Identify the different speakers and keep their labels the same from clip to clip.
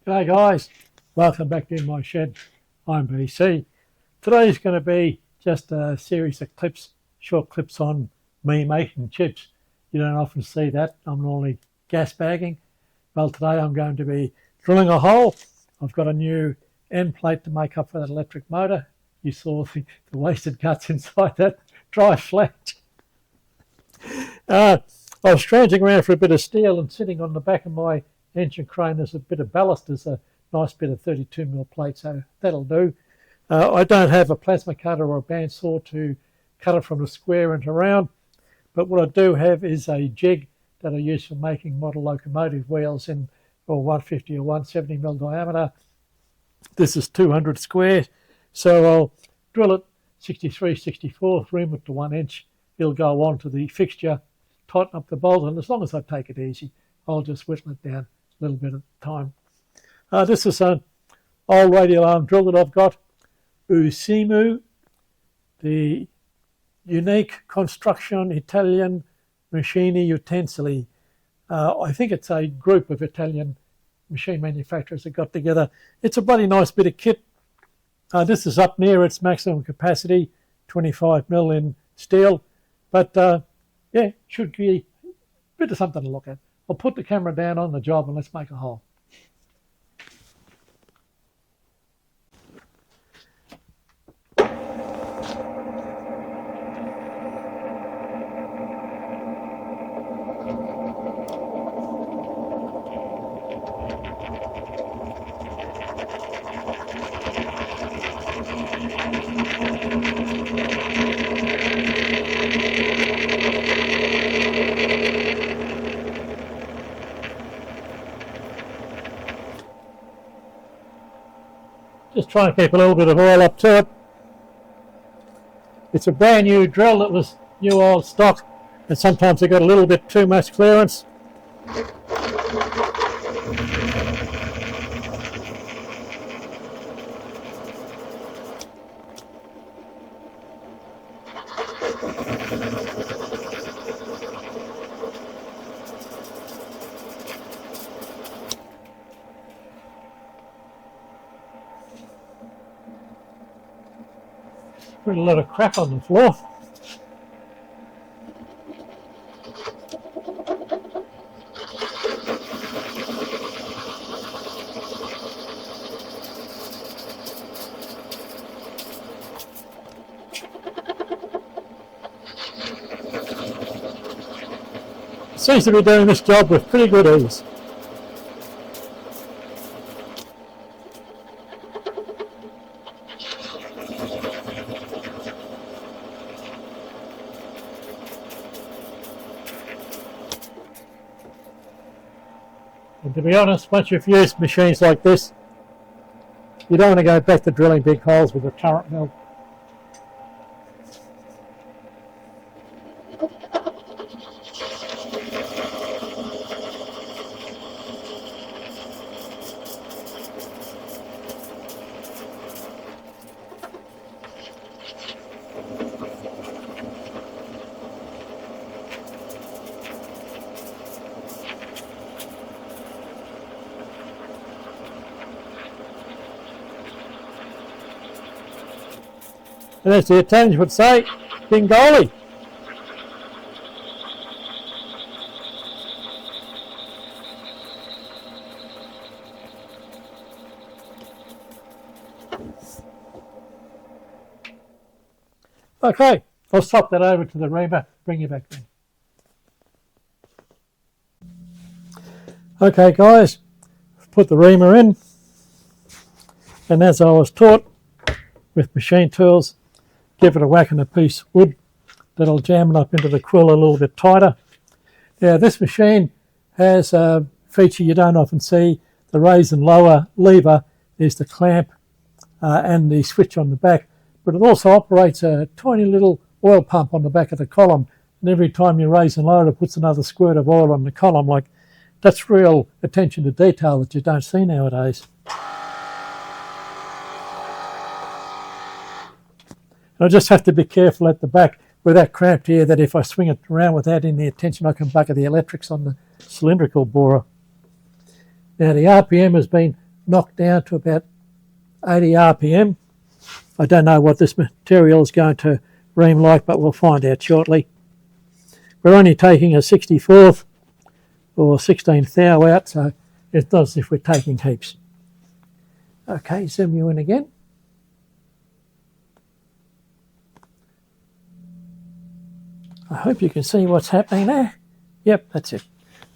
Speaker 1: G'day guys, welcome back to my shed. I'm BC. Today's going to be just a series of clips, short clips on me making chips. You don't often see that. I'm normally gas bagging. Well, today I'm going to be drilling a hole. I've got a new end plate to make up for that electric motor. You saw the wasted guts inside that dry flange. I was scrounging around for a bit of steel, and sitting on the back of my engine crane there's a bit of ballast. There's a nice bit of 32mm plate, so that'll do. I don't have a plasma cutter or a bandsaw to cut it from the square into round, but what I do have is a jig that I use for making model locomotive wheels in 150 or 170mm diameter. This is 200 square, so I'll drill it 63/64, ream it to 1 inch. It'll go on to the fixture, tighten up the bolt, and as long as I take it easy, I'll just whittle it down a little bit at a time. This is an old radial arm drill that I've got, Usimu, the Unique Construction Italian Machini Utensili. I think it's a group of Italian machine manufacturers that got together. It's a bloody nice bit of kit. This is up near its maximum capacity, 25mm in steel, but yeah, should be a bit of something to look at. I'll put the camera down on the job and let's make a hole. Just try and keep a little bit of oil up to it. It's a brand new drill that was new old stock, and sometimes they got a little bit too much clearance. Put a lot of crap on the floor. Seems to be doing this job with pretty good ease. And to be honest, once you've used machines like this, you don't want to go back to drilling big holes with a turret mill. And as the Italians would say, Bingoli. Okay, I'll swap that over to the reamer, bring you back then. Okay guys, put the reamer in, and as I was taught with machine tools, give it a whack in a piece of wood. That'll jam it up into the quill a little bit tighter. Now this machine has a feature you don't often see. The raise and lower lever is the clamp and the switch on the back, but it also operates a tiny little oil pump on the back of the column, and every time you raise and lower it puts another squirt of oil on the column. Like, that's real attention to detail that you don't see nowadays. I just have to be careful at the back with that cramped here, that if I swing it around without any attention, I can bucket the electrics on the cylindrical borer. Now the RPM has been knocked down to about 80 RPM. I don't know what this material is going to ream like, but we'll find out shortly. We're only taking a 64th or 16th thou out, so it's not as if we're taking heaps. Okay, zoom you in again. I hope you can see what's happening there. Yep, that's it.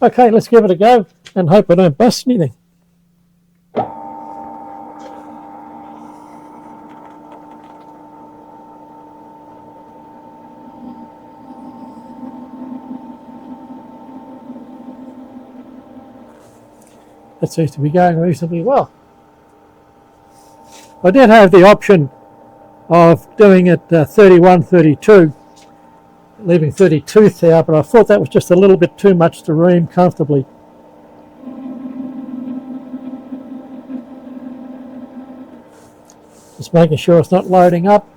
Speaker 1: Okay, let's give it a go and hope I don't bust anything. That seems to be going reasonably well. I did have the option of doing it 31, 32, leaving 32 thou, but I thought that was just a little bit too much to ream comfortably. Just making sure it's not loading up.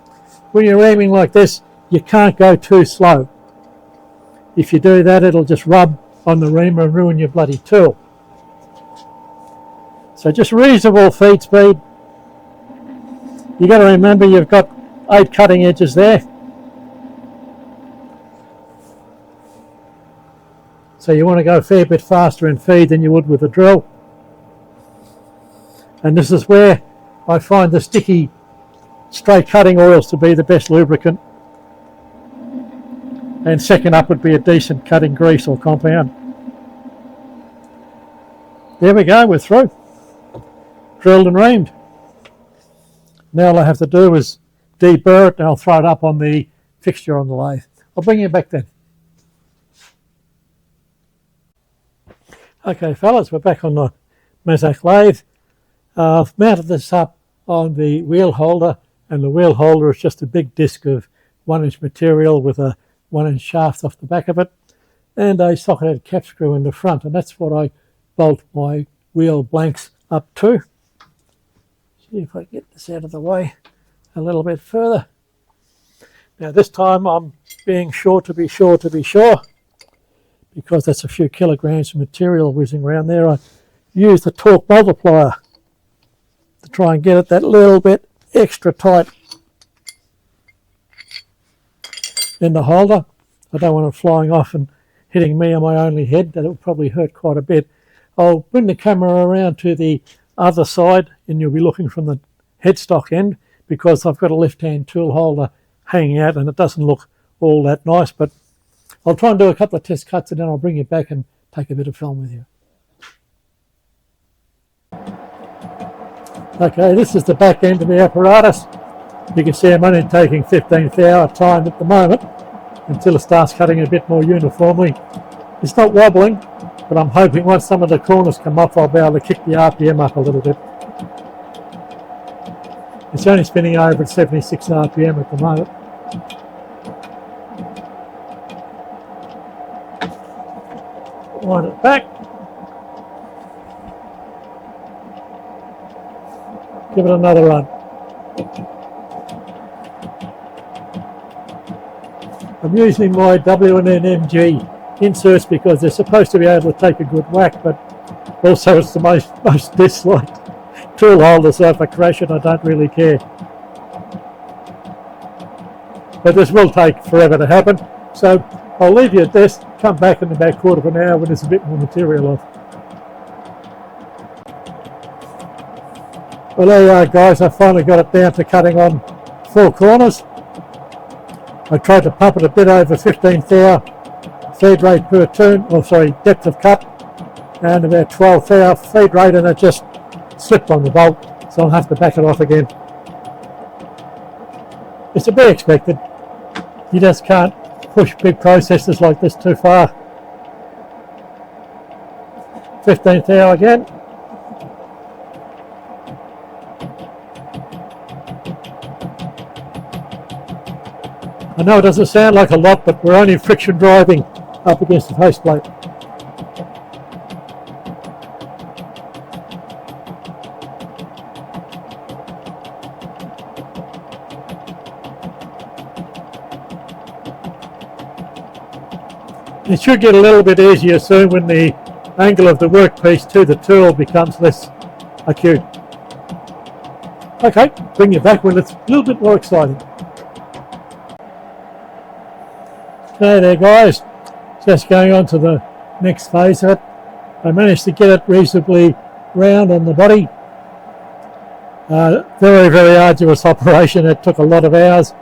Speaker 1: When you're reaming like this, you can't go too slow. If you do that, it'll just rub on the reamer and ruin your bloody tool. So just reasonable feed speed. You got to remember you've got 8 cutting edges there. So you want to go a fair bit faster in feed than you would with a drill. And this is where I find the sticky straight cutting oils to be the best lubricant. And second up would be a decent cutting grease or compound. There we go, we're through. Drilled and reamed. Now all I have to do is deburr it and I'll throw it up on the fixture on the lathe. I'll bring you back then. Okay fellas, we're back on the Mazak lathe. I've mounted this up on the wheel holder, and the wheel holder is just a big disc of 1-inch material with a 1-inch shaft off the back of it and a socketed cap screw in the front, and that's what I bolt my wheel blanks up to. See if I get this out of the way a little bit further. Now this time I'm being sure to be sure, because that's a few kilograms of material whizzing around there. I use the torque multiplier to try and get it that little bit extra tight in the holder. I don't want it flying off and hitting me on my only head. That will probably hurt quite a bit. I'll bring the camera around to the other side and you'll be looking from the headstock end, because I've got a left hand tool holder hanging out and it doesn't look all that nice, but I'll try and do a couple of test cuts and then I'll bring you back and take a bit of film with you. Okay, this is the back end of the apparatus. You can see I'm only taking 15th hour time at the moment until it starts cutting a bit more uniformly. It's not wobbling, but I'm hoping once some of the corners come off I'll be able to kick the RPM up a little bit. It's only spinning over at 76 RPM at the moment. Wind it back. Give it another run. I'm using my W&NMG inserts because they're supposed to be able to take a good whack, but also it's the most disliked tool holder, so if I crash it I don't really care. But this will take forever to happen, so I'll leave you at this, come back in about quarter of an hour when there's a bit more material off. Well, there you are guys, I finally got it down to cutting on 4 corners. I tried to pump it a bit over 15th hour feed rate per turn, depth of cut, and about 12th hour feed rate, and it just slipped on the bolt, so I'll have to back it off again. It's to be expected. You just can't push big processes like this too far. 15th hour again. I know it doesn't sound like a lot, but we're only friction driving up against the faceplate. It should get a little bit easier soon when the angle of the workpiece to the tool becomes less a cube. Okay, bring you back when it's a little bit more exciting. Okay there guys, just going on to the next phase of it. I managed to get it reasonably round on the body. Very, very arduous operation. It took a lot of hours.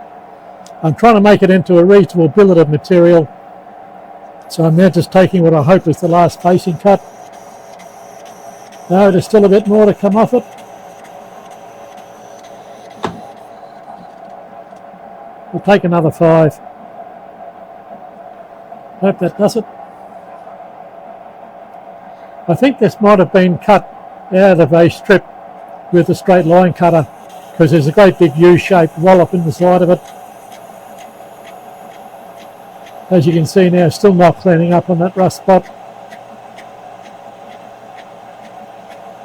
Speaker 1: I'm trying to make it into a reasonable billet of material. So I'm now just taking what I hope is the last facing cut. No, there's still a bit more to come off it. We'll take another 5. Hope that does it. I think this might have been cut out of a strip with a straight line cutter, because there's a great big U-shaped wallop in the side of it. As you can see now, still not cleaning up on that rust spot.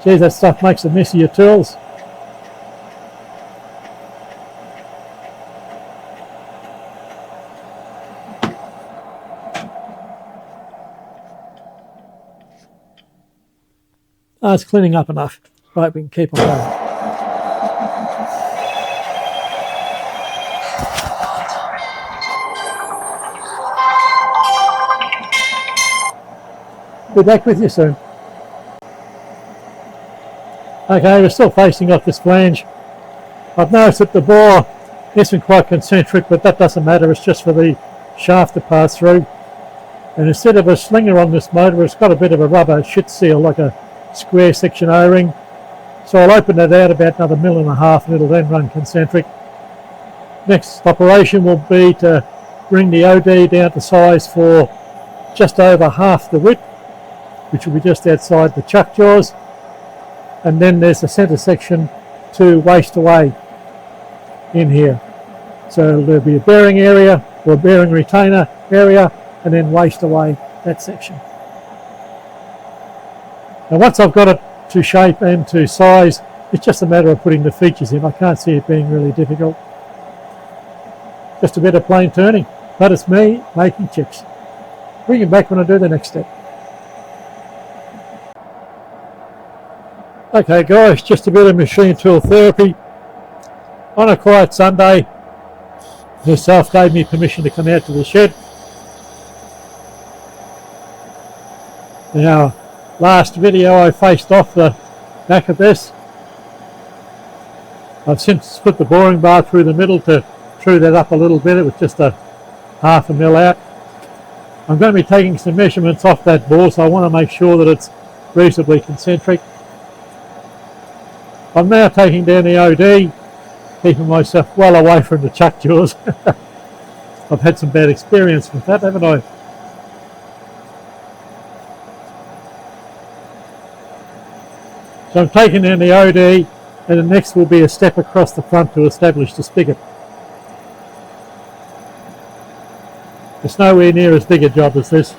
Speaker 1: Gee, that stuff makes a mess of your tools. Oh, it's cleaning up enough. Right, we can keep on going. Be back with you soon. Okay, we're still facing off this flange. I've noticed that the bore isn't quite concentric, but that doesn't matter. It's just for the shaft to pass through. And instead of a slinger on this motor, it's got a bit of a rubber shit seal, like a square section O-ring. So I'll open that out about another 1.5 mils and it'll then run concentric. Next operation will be to bring the OD down to size for just over half the width, which will be just outside the chuck jaws. And then there's a centre section to waste away in here. So there'll be a bearing area or a bearing retainer area and then waste away that section. Now once I've got it to shape and to size, it's just a matter of putting the features in. I can't see it being really difficult. Just a bit of plain turning, but it's me making chips. Bring it back when I do the next step. Okay guys, just a bit of machine tool therapy. On a quiet Sunday, herself gave me permission to come out to the shed. Now, last video I faced off the back of this. I've since put the boring bar through the middle to true that up a little bit. It was just a 1/2 mil out. I'm going to be taking some measurements off that bore, so I want to make sure that it's reasonably concentric. I'm now taking down the OD, keeping myself well away from the chuck jaws. I've had some bad experience with that, haven't I? So I'm taking down the OD, and the next will be a step across the front to establish the spigot. It's nowhere near as big a job as this.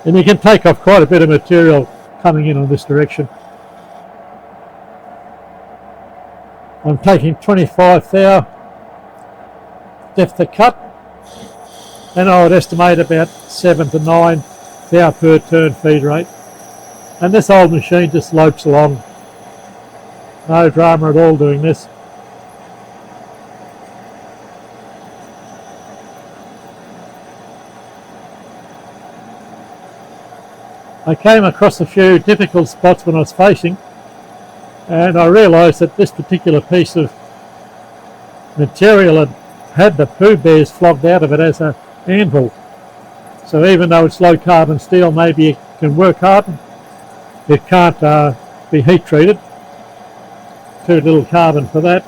Speaker 1: And you can take off quite a bit of material coming in on this direction. I'm taking 25 thou depth of cut, and I would estimate about 7 to 9 thou per turn feed rate. And this old machine just lopes along. No drama at all doing this. I came across a few difficult spots when I was facing, and I realised that this particular piece of material had the Pooh Bears flogged out of it as an anvil. So even though it's low carbon steel, maybe it can work hardened. It can't be heat treated. Too little carbon for that.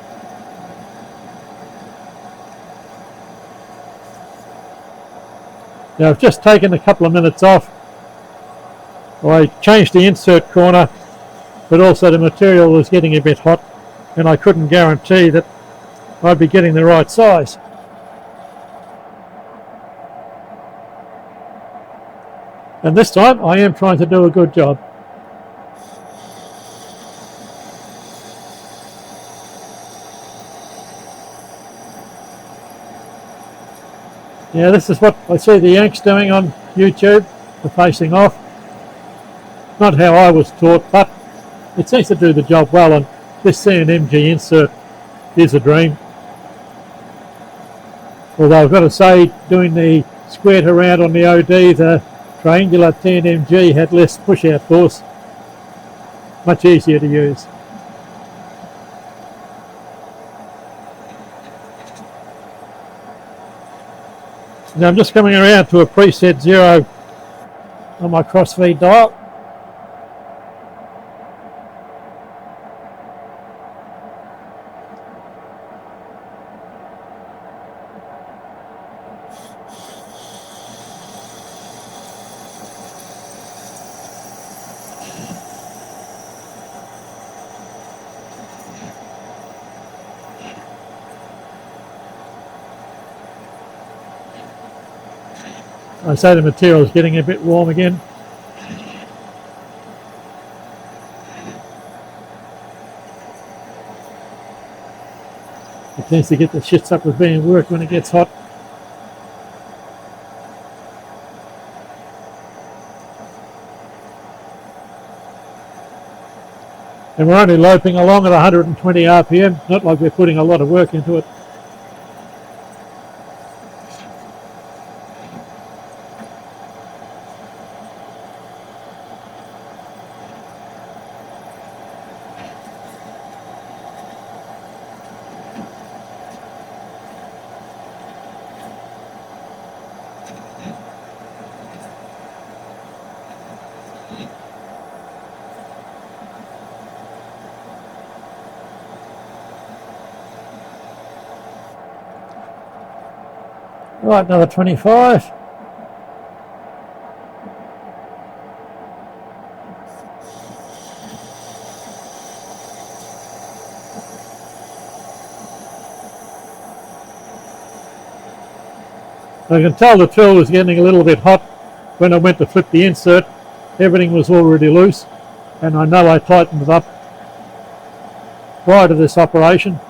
Speaker 1: Now I've just taken a couple of minutes off. I changed the insert corner, but also the material was getting a bit hot, and I couldn't guarantee that I'd be getting the right size. And this time I am trying to do a good job. Yeah, this is what I see the Yanks doing on YouTube, the facing off. Not how I was taught, but it seems to do the job well, and this CNMG insert is a dream. Although I've got to say, doing the squared around on the OD, the triangular TNMG had less push-out force, much easier to use. Now I'm just coming around to a preset 0 on my cross-feed dial. I say the material is getting a bit warm again. It tends to get the shit up with being worked when it gets hot. And we're only loping along at 120 RPM, not like we're putting a lot of work into it. Right, another 25. I can tell the tool was getting a little bit hot when I went to flip the insert. Everything was already loose, and I know I tightened it up prior to this operation.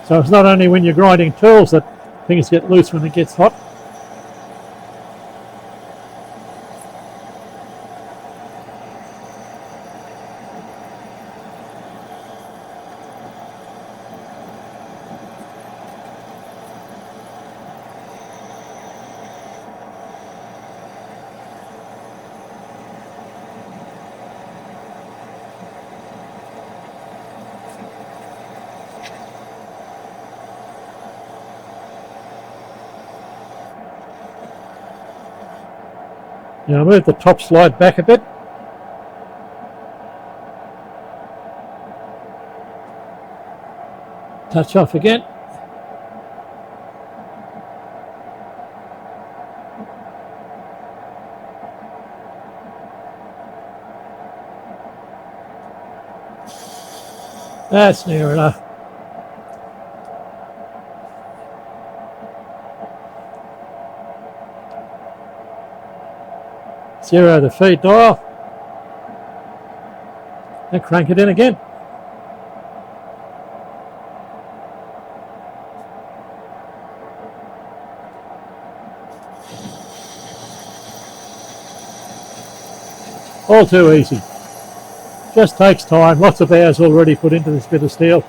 Speaker 1: So it's not only when you're grinding tools that things get loose when it gets hot. Now I'll move the top slide back a bit. Touch off again. That's near enough. Zero the feed dial. And crank it in again. All too easy. Just takes time. Lots of hours already put into this bit of steel.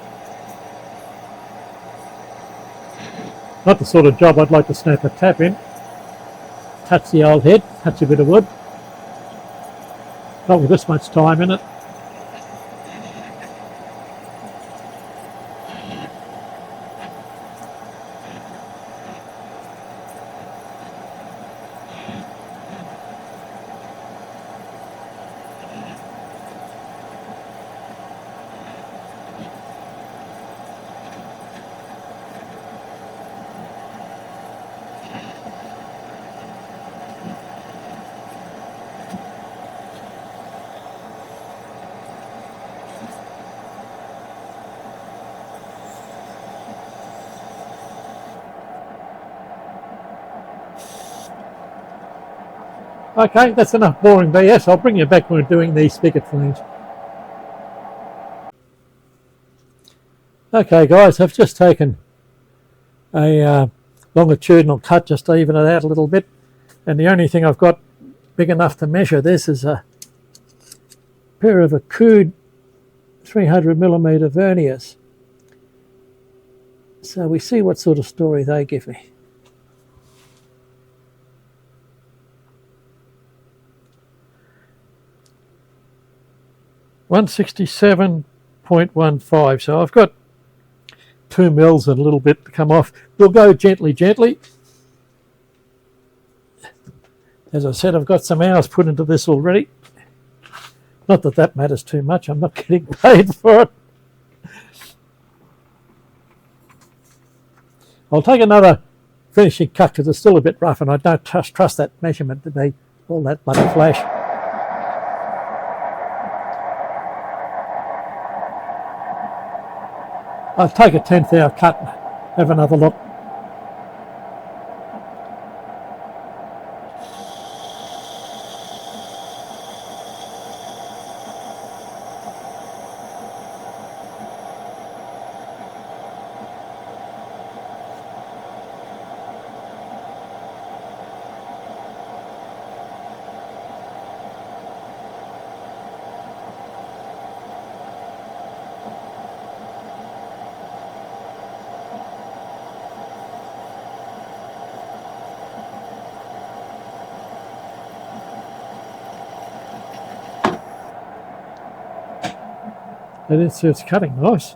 Speaker 1: Not the sort of job I'd like to snap a tap in. Touch the old head, touch a bit of wood. Not with this much time in it. Okay, that's enough boring BS. I'll bring you back when we're doing the spigot flange. Okay guys, I've just taken a longitudinal cut just to even it out a little bit, and the only thing I've got big enough to measure this is a pair of Akud 300mm verniers. So we see what sort of story they give me. .167.15, so I've got 2 mils and a little bit to come off. We'll go gently. As I said, I've got some hours put into this already. Not that that matters too much, I'm not getting paid for it. I'll take another finishing cut because it's still a bit rough and I don't trust that measurement to be all that bloody flash. I'll take a 10th hour cut and have another look. And it's cutting nice.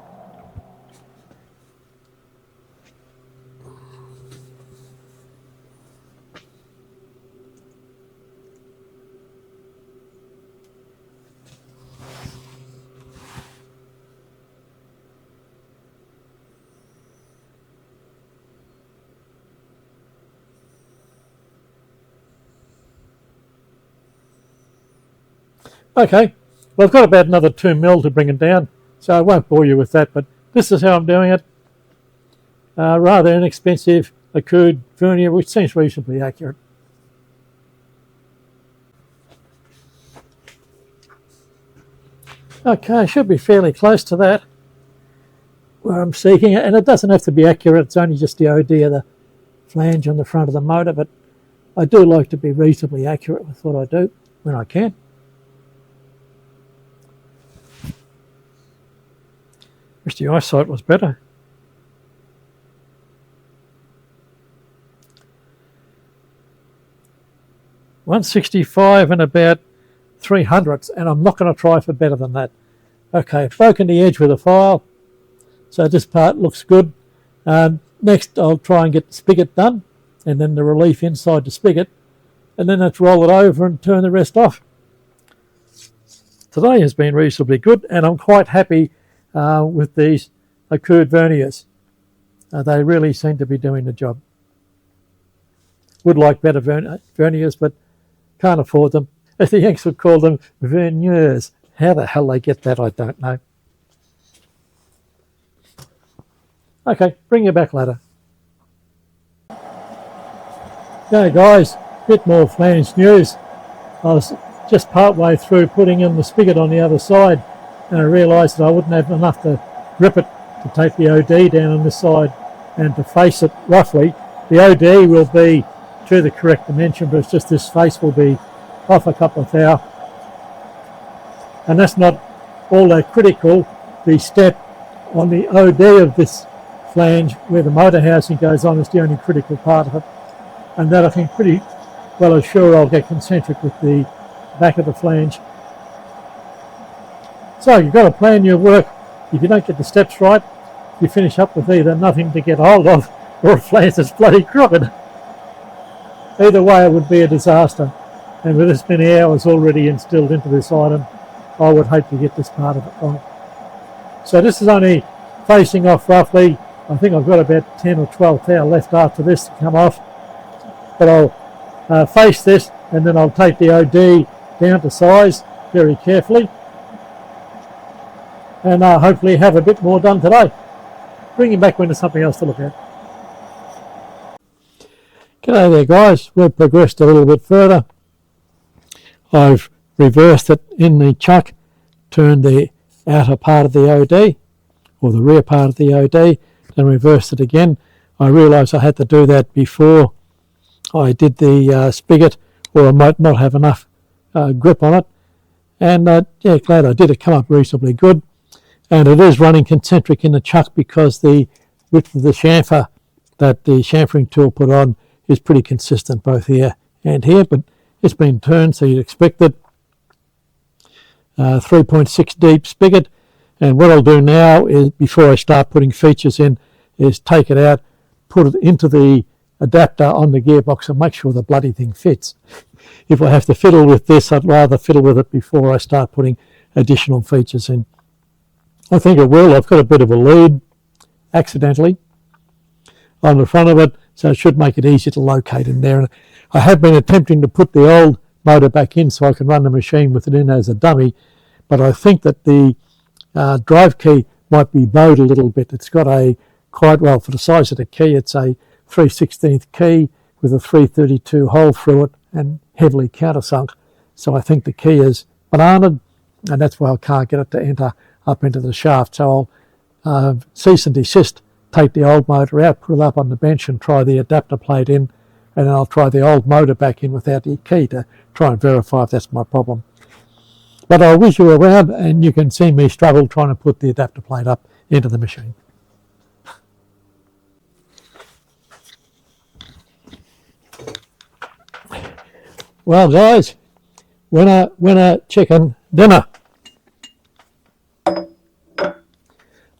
Speaker 1: Okay, well I've got about another 2 mil to bring it down, so I won't bore you with that, but this is how I'm doing it. Rather inexpensive Akud vernier, which seems reasonably accurate. Okay, should be fairly close to that where I'm seeking it, and it doesn't have to be accurate, it's only just the OD of the flange on the front of the motor, but I do like to be reasonably accurate with what I do when I can. Wish the eyesight was better. .165 and about 300ths, and I'm not going to try for better than that. Okay, I've broken the edge with a file, so this part looks good. Next I'll try and get the spigot done, and then the relief inside the spigot, and then let's roll it over and turn the rest off. Today has been reasonably good, and I'm quite happy with these Akud verniers. They really seem to be doing the job. Would like better verniers, but can't afford them. As the Yanks would call them, verniers. How the hell they get that, I don't know. Okay, bring you back later. Okay guys, bit more flange news. I was just part way through putting in the spigot on the other side, and I realised that I wouldn't have enough to grip it to take the OD down on this side and to face it roughly. The OD will be to the correct dimension, but it's just this face will be off a couple of thou. And that's not all that critical. The step on the OD of this flange where the motor housing goes on is the only critical part of it. And that I think pretty well as sure I'll get concentric with the back of the flange. So you've got to plan your work. If you don't get the steps right, you finish up with either nothing to get hold of or a flange that's bloody crooked. Either way it would be a disaster. And with this many hours already instilled into this item, I would hate to get this part of it wrong. So this is only facing off roughly. I think I've got about 10 or 12 thou left after this to come off. But I'll face this and then I'll take the OD down to size very carefully. And hopefully have a bit more done today. Bring him back when there's something else to look at. G'day there guys, we've progressed a little bit further. I've reversed it in the chuck, turned the outer part of the OD or the rear part of the OD, then reversed it again. I realised I had to do that before I did the spigot, or I might not have enough grip on it. And yeah, glad I did. It come up reasonably good. And it is running concentric in the chuck because the width of the chamfer that the chamfering tool put on is pretty consistent both here and here, but it's been turned, so you'd expect it. 3.6 deep spigot, and what I'll do now is, before I start putting features in, is take it out, put it into the adapter on the gearbox and make sure the bloody thing fits. If I have to fiddle with this, I'd rather fiddle with it before I start putting additional features in. I think it will. I've got a bit of a lead accidentally on the front of it, so it should make it easy to locate in there. And I have been attempting to put the old motor back in so I can run the machine with it in as a dummy, but I think that the drive key might be bowed a little bit. It's got a quite, well, for the size of the key, it's a 3/16 key with a 332 hole through it and heavily countersunk. So I think the key is bananaed, and that's why I can't get it to enter up into the shaft. So I'll cease and desist, take the old motor out, put it up on the bench and try the adapter plate in, and then I'll try the old motor back in without the key to try and verify if that's my problem. But I'll whiz you around and you can see me struggle trying to put the adapter plate up into the machine. Well guys, winner chicken dinner.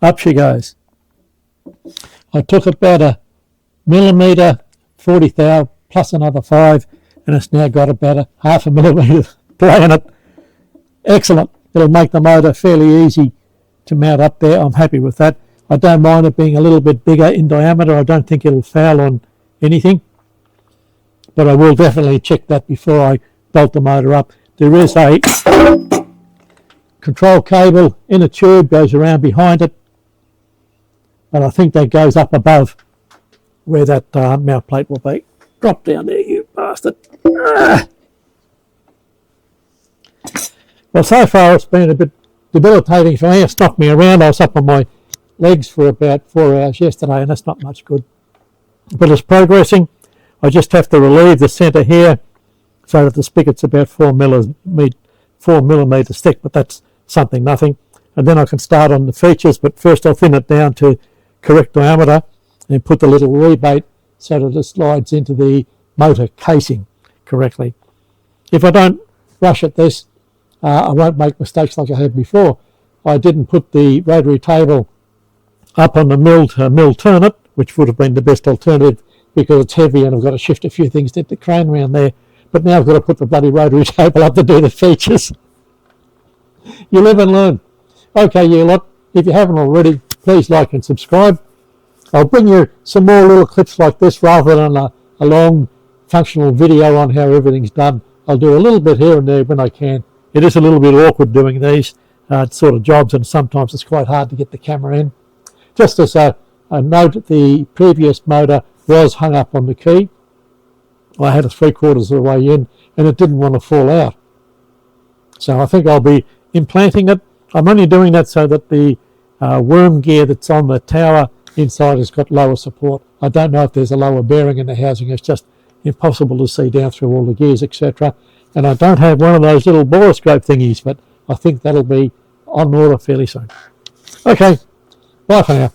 Speaker 1: Up she goes. I took about a millimetre, 40 thou plus another 5, and it's now got about a half a millimetre play in it. Excellent. It'll make the motor fairly easy to mount up there. I'm happy with that. I don't mind it being a little bit bigger in diameter. I don't think it'll foul on anything, but I will definitely check that before I bolt the motor up. There is a control cable in a tube, goes around behind it, but I think that goes up above where that mount plate will be. Drop down there, you bastard. Well, so far it's been a bit debilitating for me. It's knocked me around. I was up on my legs for about 4 hours yesterday, and that's not much good. But it's progressing. I just have to relieve the centre here so that the spigot's about 4 millimetres thick, but that's something, nothing. And then I can start on the features, but first I'll thin it down to correct diameter and put the little rebate so that it slides into the motor casing correctly. If I don't rush at this, I won't make mistakes like I had before. I didn't put the rotary table up on the mill turn it, which would have been the best alternative because it's heavy and I've got to shift a few things to the crane around there. But now I've got to put the bloody rotary table up to do the features. You live and learn. Okay, you lot, if you haven't already, please like and subscribe. I'll bring you some more little clips like this rather than a long functional video on how everything's done. I'll do a little bit here and there when I can. It is a little bit awkward doing these sort of jobs, and sometimes it's quite hard to get the camera in. Just as a note, the previous motor was hung up on the key. I had it 3/4 of the way in and it didn't want to fall out. So I think I'll be implanting it. I'm only doing that so that the worm gear that's on the tower inside has got lower support. I don't know if there's a lower bearing in the housing. It's just impossible to see down through all the gears, etc. And I don't have one of those little boroscope thingies, but I think that'll be on order fairly soon. Okay, bye for now.